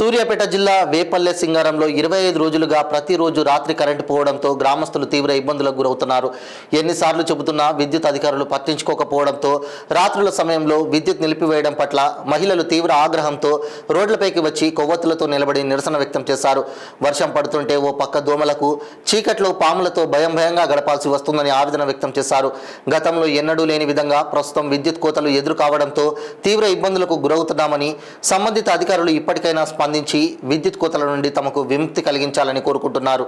సూర్యాపేట జిల్లా వేపల్లె సింగారంలో 25 రోజులుగా ప్రతిరోజు రాత్రి కరెంటు పోవడంతో గ్రామస్తులు తీవ్ర ఇబ్బందులకు గురవుతున్నారు. ఎన్నిసార్లు చెబుతున్నా విద్యుత్ అధికారులు పట్టించుకోకపోవడంతో రాత్రుల సమయంలో విద్యుత్ నిలిపివేయడం పట్ల మహిళలు తీవ్ర ఆగ్రహంతో రోడ్లపైకి వచ్చి కొవ్వొత్తులతో నిలబడి నిరసన వ్యక్తం చేశారు. వర్షం పడుతుంటే ఓ పక్క దోమలకు, చీకట్లో పాములతో భయంగా గడపాల్సి వస్తుందని ఆవేదన వ్యక్తం చేశారు. గతంలో ఎన్నడూ లేని విధంగా ప్రస్తుతం విద్యుత్ కోతలు ఎదురు కావడంతో తీవ్ర ఇబ్బందులకు గురవుతున్నామని, సంబంధిత అధికారులు ఇప్పటికైనా స్పందించి విద్యుత్ కోతల నుండి తమకు విముక్తి కలిగించాలని కోరుకుంటున్నారు.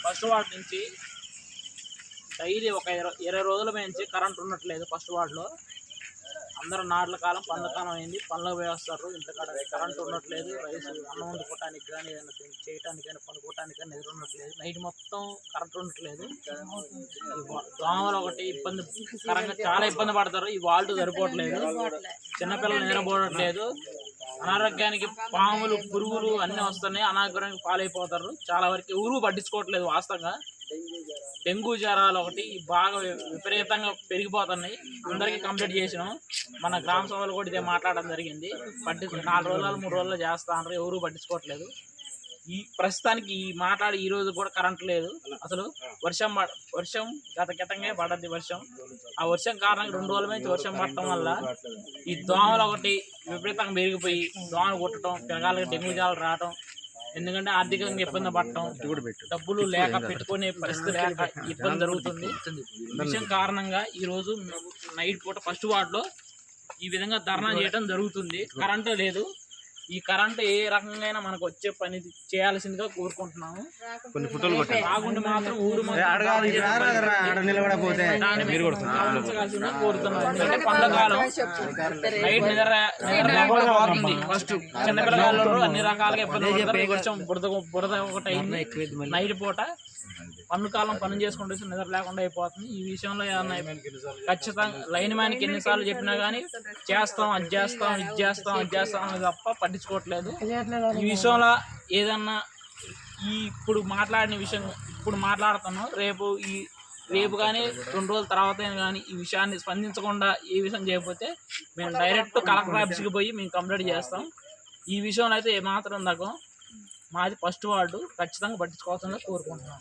ఫస్ట్ వార్డ్ నుంచి డైలీ ఒక 20 రోజుల నుంచి కరెంట్ ఉండట్లేదు. ఫస్ట్ వార్డులో అందరూ నాట్ల కాలం, పండ్ల కాలం అయింది, పనులకు పోయి వస్తారు. ఇంతకాడ కరెంట్ ఉండట్లేదు. రైస్ అన్నం వండుకోవటానికి కానీ, ఏదైనా చేయడానికి కానీ, పండుకోవటానికి కానీ నిద్ర ఉండట్లేదు. నైట్ మొత్తం కరెంట్ ఉండట్లేదు. దోమలు ఒకటి ఇబ్బందికరంగా చాలా ఇబ్బంది పడతారు. ఈ వాల్ట్ సరిపోవట్లేదు, చిన్నపిల్లలు నిద్రపోవట్లేదు. అనారోగ్యానికి పాములు, పురుగులు అన్నీ వస్తున్నాయి. అనారోగ్యానికి పాలైపోతారు. చాలా వరకు ఎవరు పట్టించుకోవట్లేదు. వాస్తవంగా డెంగ్యూ జ్వరాలు ఒకటి బాగా విపరీతంగా పెరిగిపోతున్నాయి. అందరికీ కంప్లీట్ చేసినాం. మన గ్రామ సభలు కూడా ఇదే మాట్లాడడం జరిగింది. 4 రోజులు 3 రోజులు చేస్తాను, ఎవరు పట్టించుకోవట్లేదు. ఈ ప్రస్తుతానికి ఈ రోజు కూడా కరెంట్ లేదు. అసలు వర్షం గతంగా పడద్ది. ఆ వర్షం కారణంగా 2 రోజుల నుంచి వర్షం పడటం వల్ల ఈ దోమలు ఒకటి విపరీతంగా పెరిగిపోయి దోమలు కొట్టడం, పిల్లగాళ్ళకి డెంగ్యూ జ్వరాలు రావడం, ఎందుకంటే ఆర్థికంగా ఇబ్బంది పడటం, డబ్బులు లేక పెట్టుకునే పరిస్థితి లేక ఇబ్బంది జరుగుతుంది. ఈ విషయం కారణంగా ఈరోజు నైట్ పూట ఫస్ట్ వార్డులో ఈ విధంగా ధర్నా చేయడం జరుగుతుంది. కరెంటు లేదు. ఈ కరెంట్ ఏ రకంగా మనకు వచ్చే పని చేయాల్సిందిగా కోరుకుంటున్నాము. రాగుండి మాత్రం ఊరు కోరుతున్నాం. ఎందుకంటే పండకాలం నైట్ నిద్ర లేకపోతుంది. ఫస్ట్ చిన్నపిల్లగాళ్ళు అన్ని రకాలుగా ఇబ్బంది పడతారు. కొంచెం బురద ఒకటి అయింది. నైట్ పూట కాలం పని చేసుకుంటూ నిద్ర లేకుండా అయిపోతుంది. ఈ విషయంలో ఏమన్నా ఖచ్చితంగా లైన్ మ్యాన్కి ఎన్నిసార్లు చెప్పినా కానీ అది చేస్తాం అని తప్ప పట్టించుకోవట్లేదు. ఈ విషయంలో ఏదన్నా ఇప్పుడు మాట్లాడిన విషయం ఇప్పుడు మాట్లాడుతున్నాం. రేపు కానీ 2 రోజుల తర్వాత కానీ ఈ విషయాన్ని స్పందించకుండా ఈ విషయం చేయకపోతే మేము డైరెక్ట్ కలెక్టర్ ఆఫీస్కి పోయి మేము కంప్లైంట్ చేస్తాం. ఈ విషయంలో అయితే ఏమాత్రం దాకా మాది ఫస్ట్ వార్డు ఖచ్చితంగా పట్టించుకోవాల్సిందిగా కోరుకుంటున్నాం.